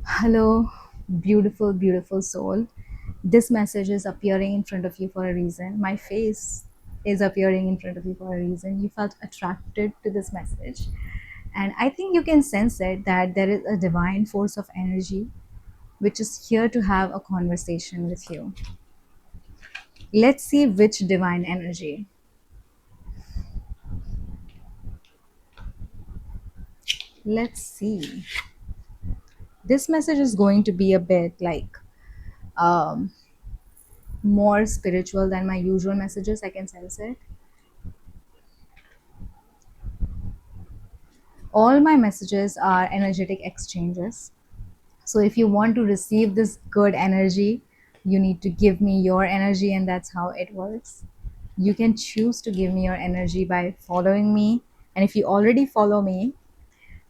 Hello, beautiful, beautiful soul. This message is appearing in front of you for a reason. My face is appearing in front of you for a reason. You felt attracted to this message. And I think you can sense it that there is a divine force of energy which is here to have a conversation with you. Let's see which divine energy. Let's see. This message is going to be a bit like um, more spiritual than my usual messages. I can sense it. All my messages are energetic exchanges. So if you want to receive this good energy, you need to give me your energy, and that's how it works. You can choose to give me your energy by following me. And if you already follow me,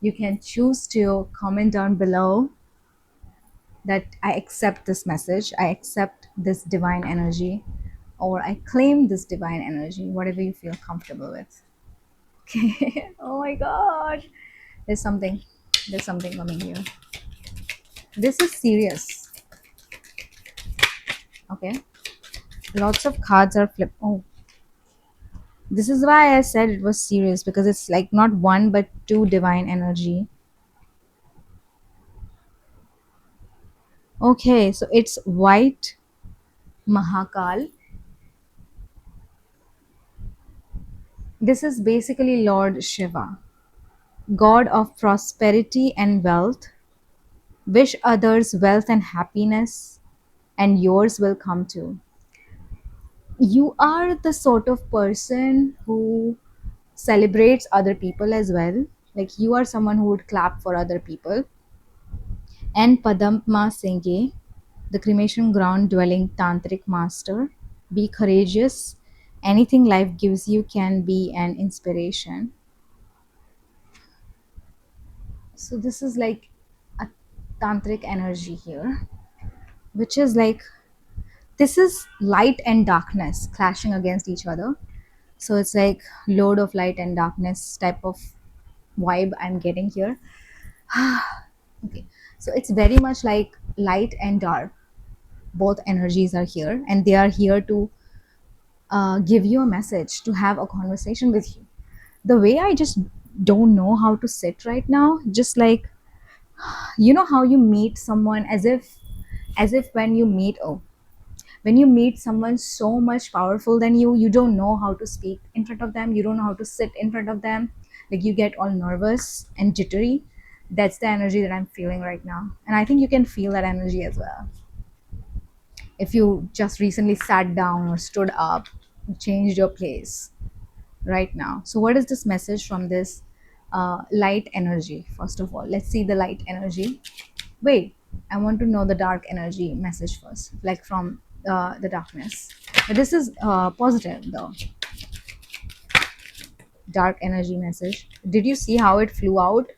you can choose to comment down below that I accept this message, I accept this divine energy, or I claim this divine energy, whatever you feel comfortable with. Okay. Oh my god. There's something. There's something coming here. This is serious. Okay. Lots of cards are flipped. Oh, this is why I said it was serious, because it's like not one but two divine energy. Okay, so it's white Mahakal. This is basically Lord Shiva, god of prosperity and wealth. Wish others wealth and happiness, and yours will come too. You are the sort of person who celebrates other people as well. Like you are someone who would clap for other people. And Padamma Singhe, the cremation ground dwelling tantric master. Be courageous. Anything life gives you can be an inspiration. So this is like a tantric energy here, which is like this is light and darkness clashing against each other. So it's like load of light and darkness type of vibe I'm getting here. Okay, so it's very much like light and dark, both energies are here, and they are here to give you a message, to have a conversation with you. The way I just don't know how to sit right now, just like you know how you meet someone, as if when you meet, oh, when you meet someone so much powerful than you don't know how to speak in front of them, you don't know how to sit in front of them, like you get all nervous and jittery. That's the energy that I'm feeling right now, and I think you can feel that energy as well if you just recently sat down or stood up, changed your place right now. So what is this message from this light energy? First of all, let's see the light energy. Wait, I want to know the dark energy message first, like from the darkness. But this is positive though. Dark energy message. Did you see how it flew out?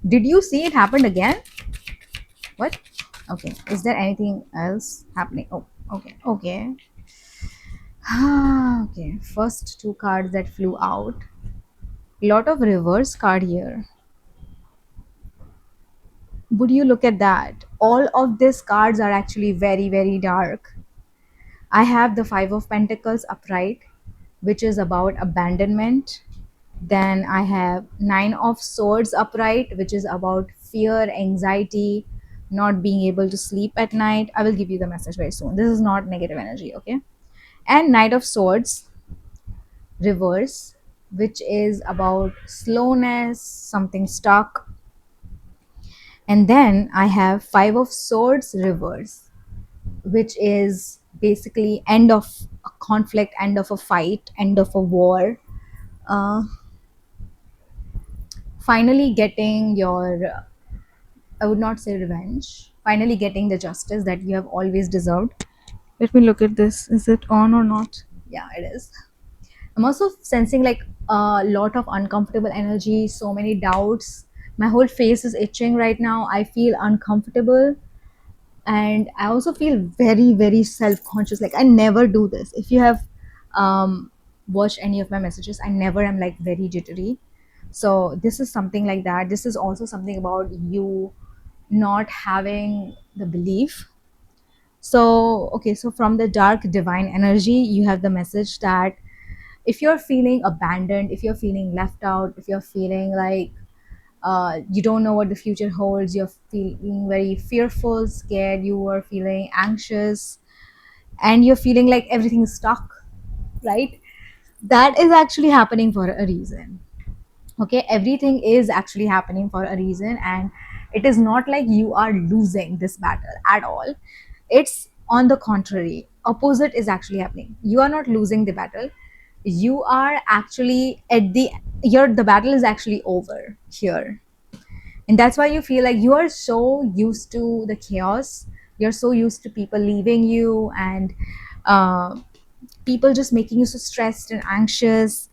Did you see it happened again? What? Okay, is there anything else happening? Oh, okay, okay. Okay, first two cards that flew out. Lot of reverse card here. Would you look at that? All of these cards are actually very, very dark. I have the Five of Pentacles upright, which is about abandonment. Then I have Nine of Swords upright, which is about fear, anxiety, not being able to sleep at night. I will give you the message very soon. This is not negative energy, okay? And Knight of Swords reverse, which is about slowness, something stuck. And then I have Five of Swords reverse, which is basically end of a conflict, end of a fight, end of a war. Uh, Finally getting your, I would not say revenge, finally getting the justice that you have always deserved. Let me look at this. Is it on or not? Yeah, it is. I'm also sensing like a lot of uncomfortable energy, so many doubts. My whole face is itching right now. I feel uncomfortable, and I also feel very, very self-conscious. Like I never do this. If you have watched any of my messages, I never am like very jittery. So this is something like that. This is also something about you not having the belief. So, okay, so from the dark divine energy, you have the message that if you're feeling abandoned, if you're feeling left out, if you're feeling like you don't know what the future holds, you're feeling very fearful, scared, you are feeling anxious, and you're feeling like everything is stuck, right? That is actually happening for a reason. Okay, everything is actually happening for a reason, and it is not like you are losing this battle at all. It's on the contrary, opposite is actually happening. You are not losing the battle, you are actually at the battle is actually over here. And that's why you feel like you are so used to the chaos, you're so used to people leaving you, and uh, people just making you so stressed and anxious.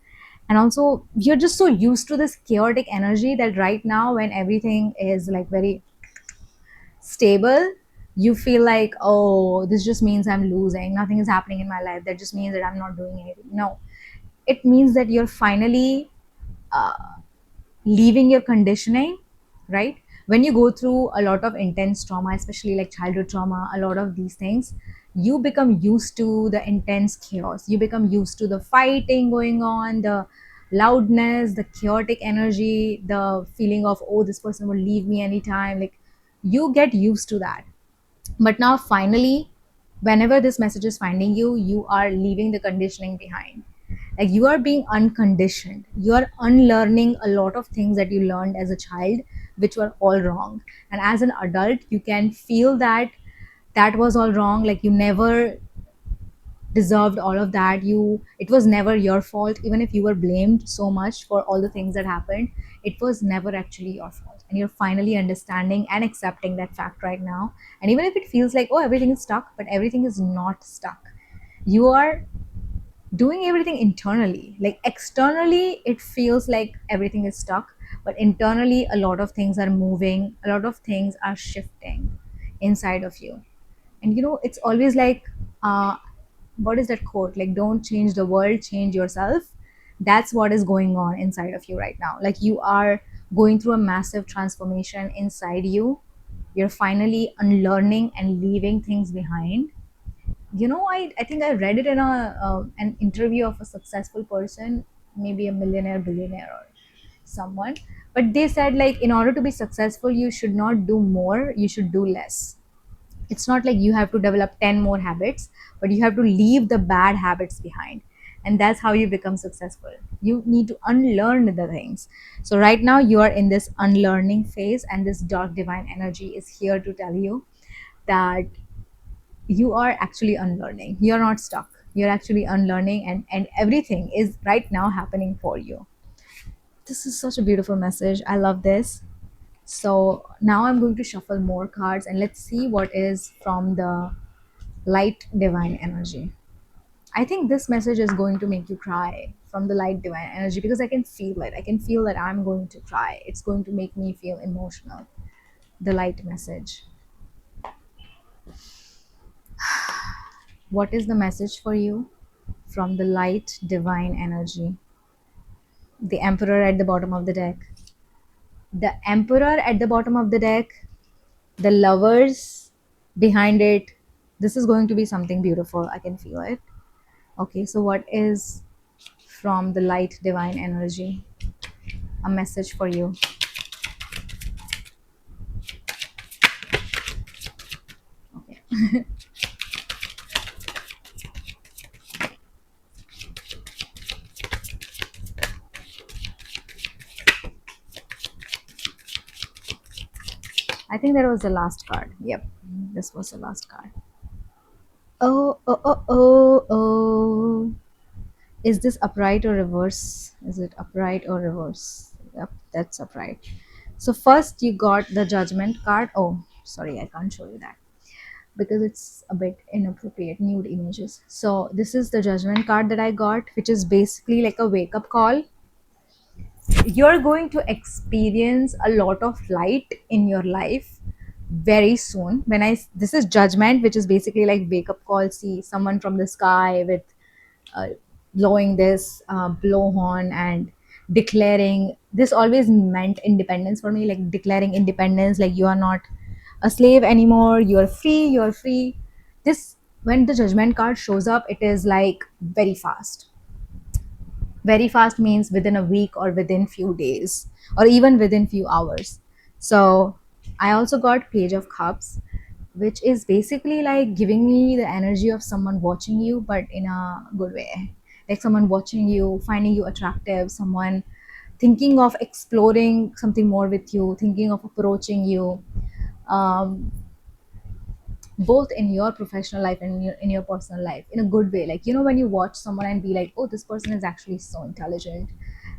And also you're just so used to this chaotic energy that right now when everything is like very stable, you feel like, oh, this just means I'm losing, nothing is happening in my life, that just means that I'm not doing anything. No, it means that you're finally uh, leaving your conditioning, right? When you go through a lot of intense trauma, especially like childhood trauma, a lot of these things, you become used to the intense chaos, you become used to the fighting going on, the loudness, the chaotic energy, the feeling of, oh, this person will leave me anytime, like you get used to that. But now finally, whenever this message is finding you, you are leaving the conditioning behind. Like you are being unconditioned, you are unlearning a lot of things that you learned as a child, which were all wrong. And as an adult, you can feel that that was all wrong, like you never deserved all of that, you, it was never your fault. Even if you were blamed so much for all the things that happened, it was never actually your fault. And you're finally understanding and accepting that fact right now. And even if it feels like, oh, everything is stuck, but everything is not stuck. You are doing everything internally. Like externally it feels like everything is stuck, but internally a lot of things are moving, a lot of things are shifting inside of you. And you know, it's always like, uh what is that quote, like, don't change the world, change yourself. That's what is going on inside of you right now. Like you are going through a massive transformation inside you. You're finally unlearning and leaving things behind. You know, I think I read it in an interview of a successful person, maybe a millionaire, billionaire, or someone. But they said, like, in order to be successful, you should not do more, you should do less. It's not like you have to develop 10 more habits, but you have to leave the bad habits behind. And that's how you become successful. You need to unlearn the things. So right now you are in this unlearning phase, and this dark divine energy is here to tell you that you are actually unlearning, you're not stuck, you're actually unlearning, and everything is right now happening for you. This is such a beautiful message, I love this. So now I'm going to shuffle more cards, and let's see what is from the light divine energy. I think this message is going to make you cry from the light divine energy, because I can feel it, I can feel that I'm going to cry, it's going to make me feel emotional. The light message, what is the message for you from the light divine energy? The emperor at the bottom of the deck, the emperor at the bottom of the deck, the lovers behind it. This is going to be something beautiful, I can feel it. Okay, so what is from the light divine energy, a message for you? Okay. I think that was the last card. Yep, this was the last card. Oh, oh, oh, oh, oh. Is this upright or reverse? Is it upright or reverse? Yep, that's upright. So first you got the judgment card. Oh, sorry, I can't show you that because it's a bit inappropriate, nude images. So this is the judgment card that I got, which is basically like a wake up call. You're going to experience a lot of light in your life very soon. When I this is judgment, which is basically like wake up call. See someone from the sky with uh, blowing this blowhorn and declaring. This always meant independence for me, like declaring independence, like you are not a slave anymore. You're free, you're free. This, when the judgment card shows up, it is like very fast. Very fast means within a week or within few days or even within few hours. So I also got Page of Cups, which is basically like giving me the energy of someone watching you, but in a good way. Like someone watching you, finding you attractive, someone thinking of exploring something more with you, thinking of approaching you, um, both in your professional life and in your personal life, in a good way. Like, you know, when you watch someone and be like, oh, this person is actually so intelligent,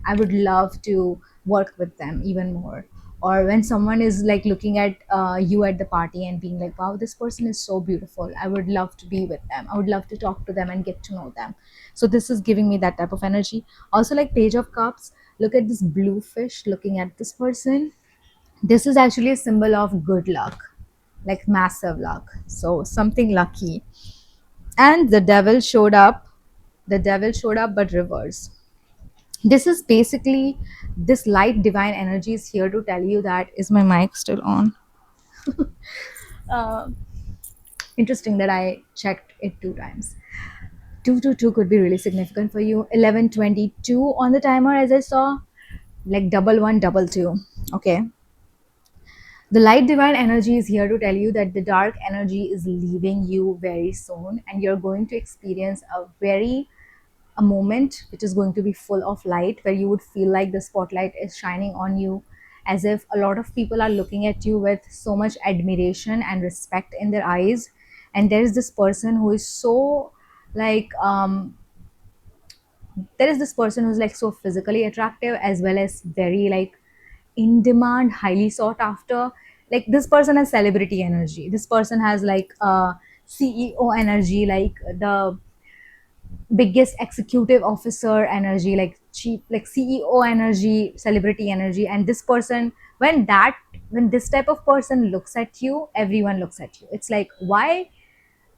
I would love to work with them even more. Or when someone is like looking at you at the party and being like, wow, this person is so beautiful, I would love to be with them, I would love to talk to them and get to know them. So this is giving me that type of energy. Also, like Page of Cups, look at this blue fish looking at this person. This is actually a symbol of good luck, like massive luck. So something lucky. And the devil showed up. The devil showed up, but reverse. This is basically, this light divine energy is here to tell you that, is my mic still on? Uh, Interesting that I checked it two times. 222 could be really significant for you. 1122 on the timer, as I saw, like double one, double two. Okay. The light divine energy is here to tell you that the dark energy is leaving you very soon, and you're going to experience a moment which is going to be full of light, where you would feel like the spotlight is shining on you, as if a lot of people are looking at you with so much admiration and respect in their eyes. And there is this person who is so like there is this person who's like so physically attractive, as well as very like in demand, highly sought after. Like this person has celebrity energy, this person has like CEO energy, like the biggest executive officer energy, like chief, like CEO energy, celebrity energy. And this person, when this type of person looks at you, everyone looks at you. It's like, why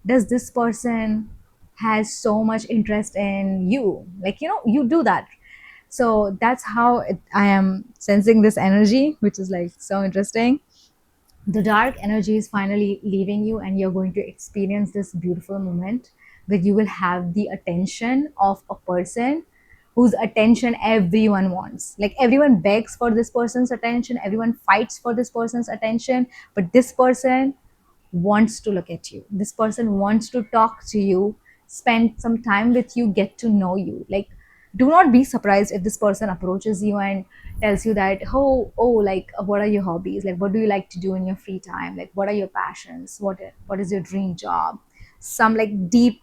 does this person has so much interest in you? Like, you know, you do that. So that's how I am sensing this energy, which is like so interesting. The dark energy is finally leaving you, and you're going to experience this beautiful moment where you will have the attention of a person whose attention everyone wants. Like everyone begs for this person's attention, everyone fights for this person's attention, but this person wants to look at you. This person wants to talk to you, spend some time with you, get to know you. Like, do not be surprised if this person approaches you and tells you that, like, what are your hobbies? Like, what do you like to do in your free time? Like, what are your passions? What is your dream job? Some like deep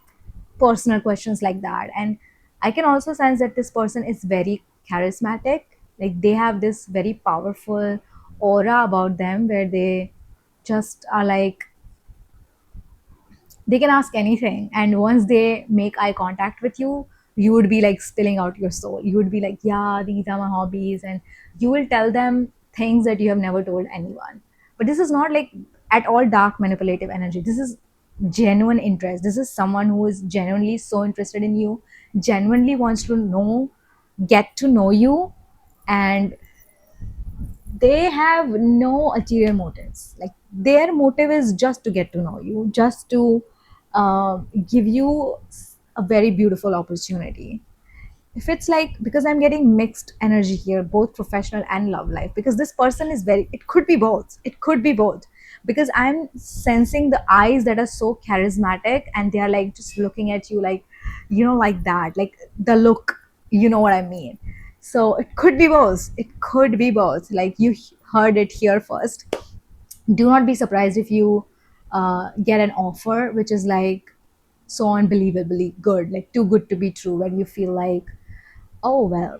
personal questions like that. And I can also sense that this person is very charismatic. Like, they have this very powerful aura about them, where they just are like, they can ask anything, and once they make eye contact with you, you would be like spilling out your soul. You would be like, yeah, these are my hobbies, and you will tell them things that you have never told anyone. But this is not like at all dark manipulative energy. This is genuine interest. This is someone who is genuinely so interested in you, genuinely wants to know, get to know you. And they have no ulterior motives. Like, their motive is just to get to know you, just to give you a very beautiful opportunity. If it's like, because I'm getting mixed energy here, both professional and love life, because this person is very, it could be both, it could be both. Because I'm sensing the eyes that are so charismatic, and they are like just looking at you like, you know, like that, like the look, you know what I mean. So it could be both, it could be both. Like, you heard it here first. Do not be surprised if you get an offer which is like so unbelievably good, like too good to be true, when you feel like, oh well,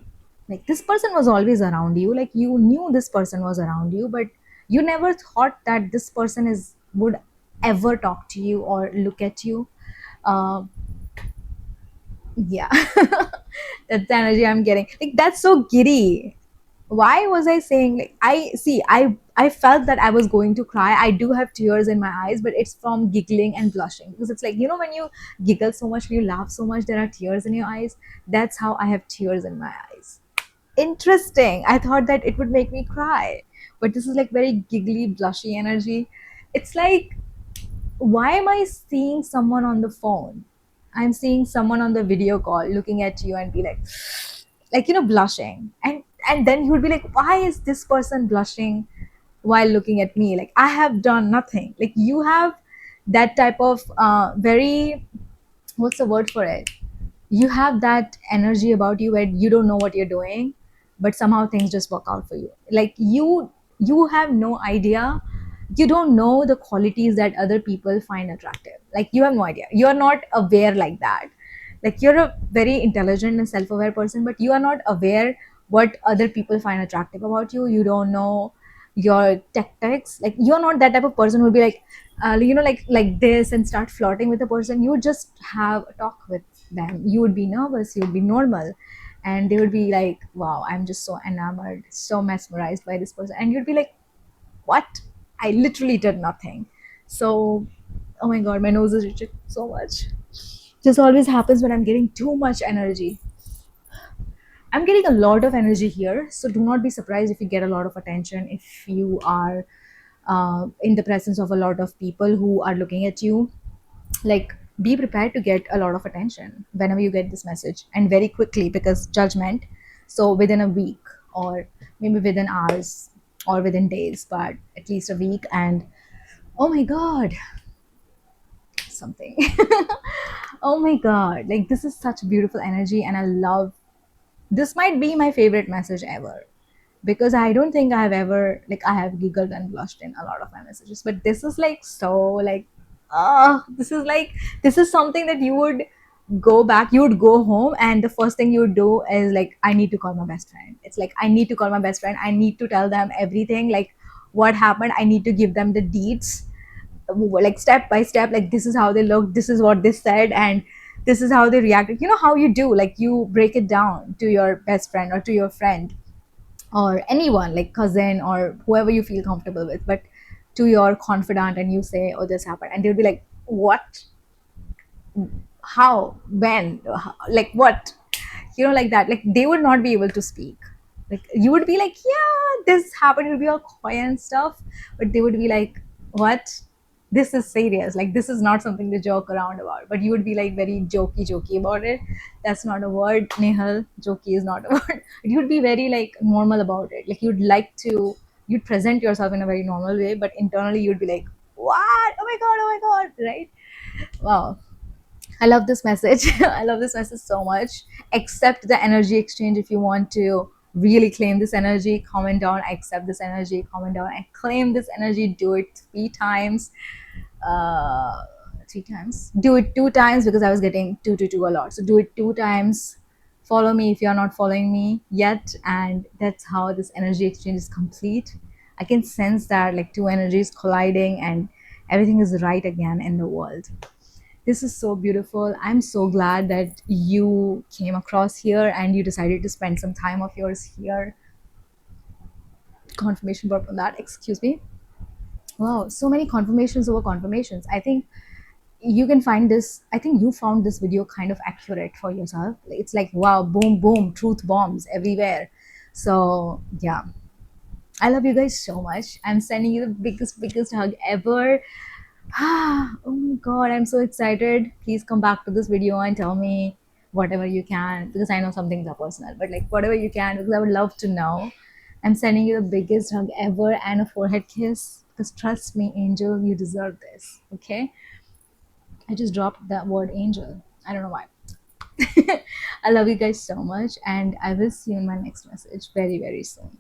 like this person was always around you, like you knew this person was around you, but you never thought that this person is would ever talk to you or look at you. uh, yeah. That's the energy I'm getting. Like, that's so giddy. Why was I saying, like, I felt that I was going to cry. I do have tears in my eyes, but it's from giggling and blushing, because it's like, you know, when you giggle so much, when you laugh so much, there are tears in your eyes. That's how I have tears in my eyes. Interesting. I thought that it would make me cry, but this is like very giggly, blushy energy. It's like, why am I seeing someone on the phone? I'm seeing someone on the video call looking at you and be like, blushing. And then you would be like, why is this person blushing while looking at me? Like, I have done nothing. Like, you have that type of very, what's the word for it? You have that energy about you where you don't know what you're doing, but somehow things just work out for you. Like, you have no idea, you don't know the qualities that other people find attractive. Like, you have no idea, you're not aware like that. Like, you're a very intelligent and self-aware person, but you are not aware what other people find attractive about you. You don't know your tactics. Like, you're not that type of person who will be like, like this and start flirting with a person. You would just have a talk with them. You would be nervous, you would be normal, and they would be like, wow, I'm just so enamored, so mesmerized by this person. And you'd be like, what? I literally did nothing. So, oh my god, my nose is itching so much. This always happens when I'm getting too much energy. I'm getting a lot of energy here, so do not be surprised if you get a lot of attention, if you are in the presence of a lot of people who are looking at you. Like, be prepared to get a lot of attention whenever you get this message, and very quickly, because judgment. So, within a week, or maybe within hours, or within days, but at least a week. And oh my god, something. Oh my god, like, this is such beautiful energy, and I love this. Might be my favorite message ever, because I don't think I've ever, like, I have giggled and blushed in a lot of my messages, but this is like, so like, this is like, this is something that you would go back, you would go home, and the first thing you would do is like, I need to call my best friend. It's like, I need to call my best friend, I need to tell them everything, like what happened. I need to give them the deeds, like step by step, like this is how they looked, this is what they said, and this is how they reacted. You know how you do, like, you break it down to your best friend or to your friend or anyone, like cousin or whoever you feel comfortable with, but to your confidant, and you say, oh, this happened, and they'll be like, what? How? When? Like, what? Like that. Like, they would not be able to speak. Like, you would be like, yeah, this happened, it would be all quiet and stuff, but they would be like, what? This is serious. Like, this is not something to joke around about. But you would be like very jokey about it. That's not a word, Nehal. Jokey is not a word. You would be very like normal about it. Like, you'd present yourself in a very normal way, but internally you'd be like, what? Oh my god, right? Wow. I love this message. I love this message so much. Accept the energy exchange. If you want to really claim this energy, comment down, I accept this energy, comment down, I claim this energy. Do it 3 times. Uh, 3 times. Do it 2 times, because I was getting 2 a lot. So do it 2 times. Follow me if you're not following me yet. And that's how this energy exchange is complete. I can sense that, like, two energies colliding, and everything is right again in the world. This is so beautiful. I'm so glad that you came across here and you decided to spend some time of yours here. Confirmation burp on that, excuse me. Wow, so many confirmations over confirmations. I think you can find this, I think you found this video kind of accurate for yourself. It's like, wow, boom, boom, truth bombs everywhere. So, yeah. I love you guys so much. I'm sending you the biggest hug ever. Oh my god, I'm so excited. Please come back to this video and tell me whatever you can, because I know some things are personal, but like whatever you can, because I would love to know. I'm sending you the biggest hug ever and a forehead kiss, because trust me, Angel, you deserve this. Okay? I just dropped that word angel. I don't know why. I love you guys so much, and I will see you in my next message very, very soon.